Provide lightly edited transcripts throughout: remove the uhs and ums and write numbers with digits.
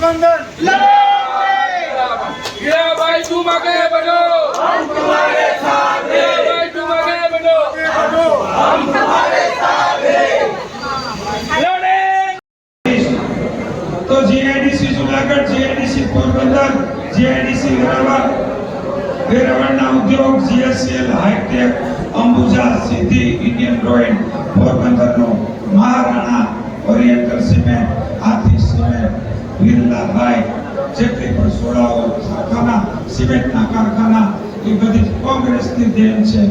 गठबंधन भाई तुम आगे बढ़ो, हम तुम्हारे साथ हैं। भाई तुम आगे बढ़ो, हम तुम्हारे साथ हैं। तो GIDC Junagadh, GIDC Porbandar, GIDC वेरावळना उद्योग, GSL hitech, Ambuja, Siddhi, Indian drawing, Porbandar नो Maharana, oriental cement, Hathi cement, Birla भाई, જેટલી પણ 16 કારખાના, સિમેન્ટના કારખાના, એ બધી કોંગ્રેસની દેન છે.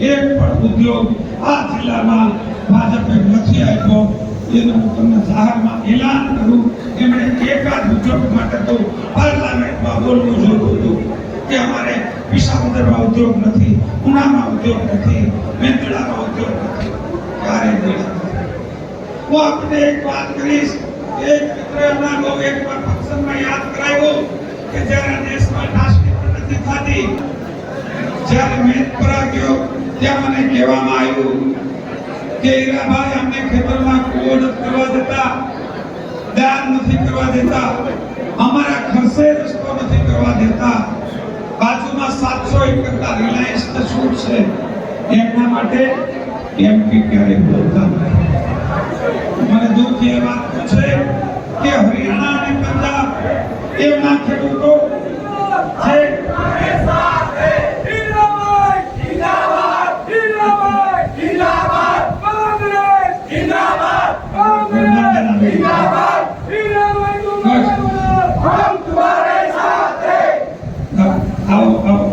એક પણ ઉદ્યોગ આ જિલ્લામાં ભાજપે નથી આપ્યો. એનું હું તમને જાહેરમાં એલાન કરું. એમણે એકાદ ઉદ્યોગ માટે તો પાર્લામેન્ટમાં બોલવું જોયું હતું કે અમારે વિસાવદરમાં ઉદ્યોગ નથી, ઉનામાં ઉદ્યોગ નથી, મેંદડામાં ઉદ્યોગ નથી. ક્યારે નહીં. હું આપને એક વાત કરીશ. એક મિત્રના બહુ એક ફંક્શનમાં યાદ કરાવ્યું કે જ્યારે દેશમાં નાસ્તી પણ નથી થતી, જ્યારે મેદપરા ગયો ત્યાં મને કહેવામાં આવ્યું કે હીરાભાઈ અમને ખેતરમાં કૂવો નથી કરવા દેતા, દાન નથી કરવા દેતા, અમારા ખર્ચે રસ્તો નથી કરવા દેતા, બાજુમાં 700 એકર રિલાયન્સ છૂટ છે. એમના માટે એમપી ક્યારે બોલતા નથી. મને દુઃખ એ વાતનું છે કે હરિયાણા અને પંજાબ એમના ખેડૂતો જે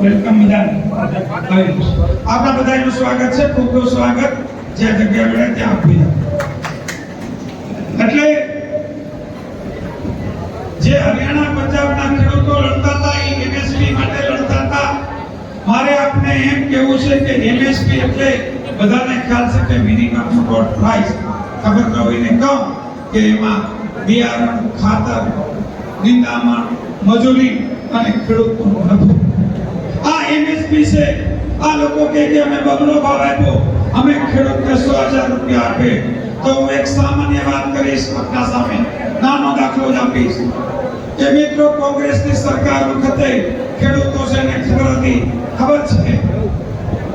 વેલકમ બધાને. આપણા બધાનું સ્વાગત છે. ખૂબ ખૂબ સ્વાગત. જે જગ્યા મળે ત્યાં આપી. એટલે જે હરિયાણા પંજાબના ખેડૂતો લડતા હતા એ એમએસપી માટે લડતા હતા. મારે આપને એમ કહેવું છે કે એમએસપી એટલે બધાને ખ્યાલ છે કે મિનિમમ સપોર્ટ પ્રાઇસ. ખબર ન હોય ને કહું કે એમાં બિયારણ, ખાતર, નિંદામણ, મજૂરી અને ખેડૂતોનો નફો. આ એમએસપી છે. આ લોકો કહે કે અમે બમણો ભાવ આપ્યો, અમે ખેડૂતને 100,000 રૂપિયા આપે. તો હું એક સામાન્ય વાત કરીશ આપના સામે, નાનો દાખલો જ આપીશ કે મિત્રો કોંગ્રેસની સરકાર વખતે ખેડૂતો છે ને ખબર હતી, ખબર છે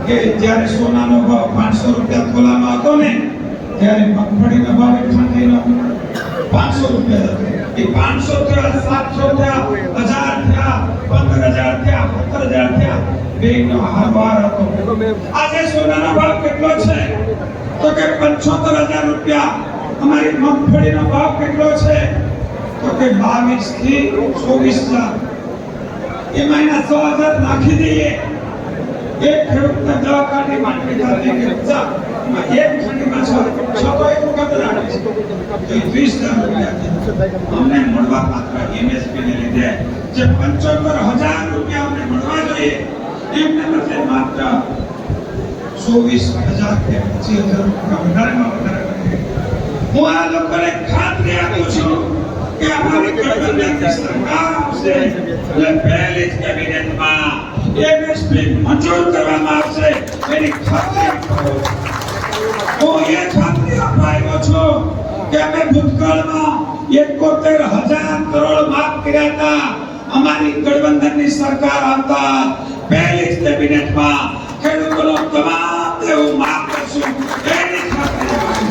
કે જ્યારે સોનાનો ભાવ 500 રૂપિયા તોલાનો હતો ને, ત્યારે મગફળીનો ભાવ ઠંડીનો 500 રૂપિયા હતો. એ 500 થયા, 700 થયા, 1000 થયા, 15000 થયા, 17000 થયા, બેનો હારવાર હતો. આજે સોનાનો ભાવ કેટલો છે? તો કે 75,000 રૂપિયા. અમારી મગફળીનો ભાવ કેટલો છે? તો કે 22 થી 24,000. એમાં એના 100,000 નાખી દઈએ. એક ખેડૂતને દવાખાની માટલી ખાતે કે એક ખાનીમાં 6 તો એક વખત રાખે છે તો 20,000 રૂપિયા અમને મળવા પાત્ર એમએસપી ને લીધે જે 75,000 રૂપિયા અમને મળવા જોઈએ એમને બદલે માત્ર 24,000 કે 25,000 રૂપિયા વધારેમાં વધારે. હું આ લોકોને ખાતરી આપું છું કે અમારી ગઠબંધનની સરકાર આવશે એટલે પહેલી જ કેબિનેટમાં એમએસપી મંજૂર કરવામાં આવશે એની ખાતરી આપું. હું એ ખાતરી અપાયો છું કે અમે ભૂતકાળમાં 71,000 કરોડ માફ કર્યા હતા. અમારી ગઠબંધનની સરકાર આવતા પહેલી જ કેબિનેટમાં ખેડૂતોનો તમામ દેવું માફ કરશું એની ખાતરી અપાઈ.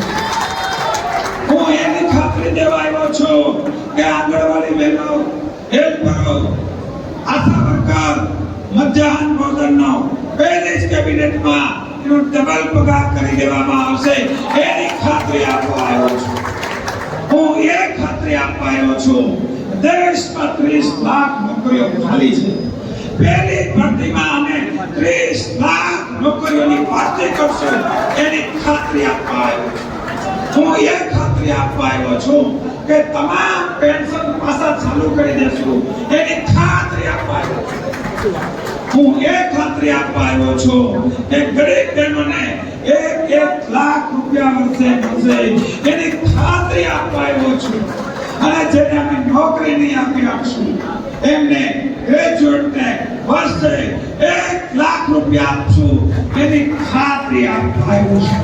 હું એની ખાતરી દેવા આવ્યો છું કે આંગણવાડી બહેનો, હેલ્પરો, આશા વર્કર, મધ્યાહન ભોજનનો પહેલી જ કેબિનેટમાં એનો ડબલ પગાર કરી દેવામાં આવશે એની ખાતરી આપવા આવ્યો છું. હું એ ખાતરી આપવા આવ્યો છું. દેશમાં 30 લાખ નોકરીઓ ખાલી છે. પહેલી ભરતીમાં અમે 30 લાખ નોકરીઓની ભરતી કરશું એની ખાતરી આપવા આવ્યો છું. હું એ ખાતરી આપવા આવ્યો છું કે તમામ પેન્શન પાછા ચાલુ કરી દેશું એની ખાતરી આપવા આવ્યો છું. હું એ ખાતરી આપવા આવ્યો છું કે ગરીબ બહેનોને 1 લાખ રૂપિયા વર્ષે મળશે એની ખાતરી આપવા આવ્યો છું. અને જેને અમે નોકરી નહીં આપી રાખશું એમને ગ્રેજ્યુએટને વર્ષે 1 લાખ રૂપિયા આપશું એની ખાતરી આપવા આવ્યો છું.